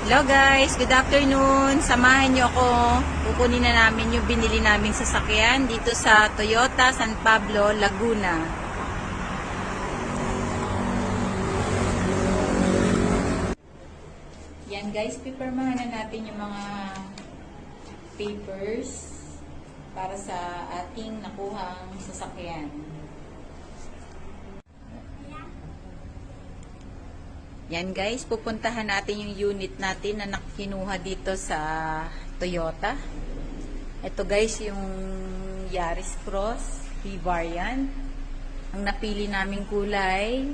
Hello guys, good afternoon. Samahan niyo ako. Kukunin na namin yung binili naming sasakyan dito sa Toyota San Pablo, Laguna. Yan guys, pipirmahan na natin yung mga papers para sa ating nakuhang sasakyan. Yan guys, pupuntahan natin yung unit natin na nakinuha dito sa Toyota. Ito guys, yung Yaris Cross V-Variant. Ang napili naming kulay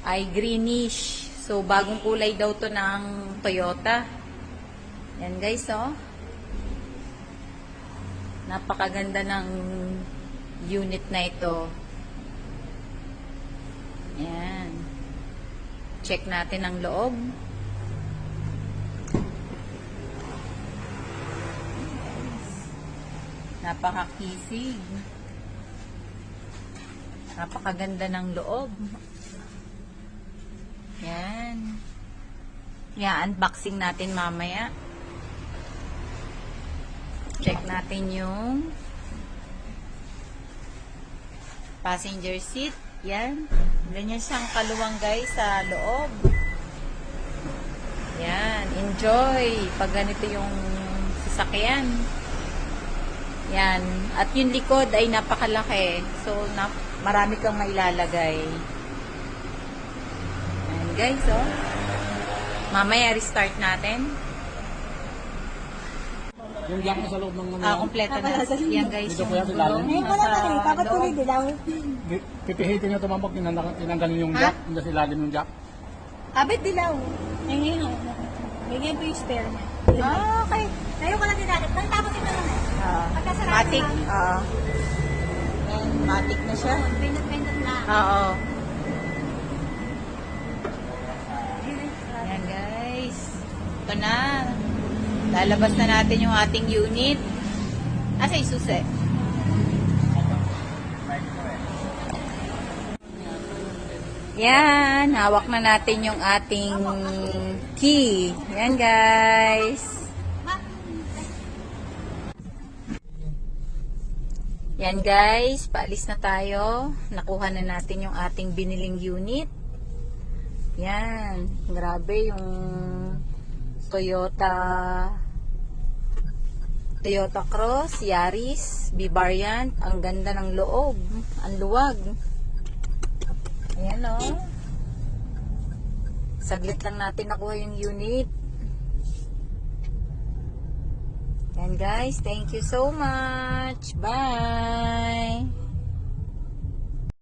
ay greenish. So, bagong kulay daw to ng Toyota. Yan guys, oh. Napakaganda ng unit na ito. Yan. Check natin ang loob. Napakakisig. Napakaganda ng loob. Yan. I-unboxing natin mamaya. Check natin yung passenger seat. Yan. Ganyan siyang kaluwang guys sa loob. Yan. Enjoy. Pag ganito yung sasakyan. Yan. At yung likod ay napakalaki. So, marami kang mailalagay. Yan guys, oh. Mamaya restart natin. Yung jack mo sa loob ng Kompleto na. Yan guys. Dito ko yan sa lalim. Ngayon ko lang natin, dapat tuloy dilaw. Pipihitin nyo tumambag, tinanggalin yung jack, hindi sa ilalim yung jack. Abit dilaw. Ngayon, ngayon po yung spare niya. Okay. Ngayon ko lang din natin. Tapos ito lang eh. Pagkasarado Matic. Yan, matic na siya. Pindot-pindot na. Oo. Yan guys. Ito na. Lalabas na natin yung ating unit. Asa yung susi? Yan. Hawak na natin yung ating key. Yan guys. Yan guys. Paalis na tayo. Nakuha na natin yung ating biniling unit. Yan. Grabe yung Toyota Cross, Yaris, V-Variant. Ang ganda ng loob. Ang luwag. Ayan o. Saglit lang natin nakuha yung unit. Yan guys. Thank you so much. Bye!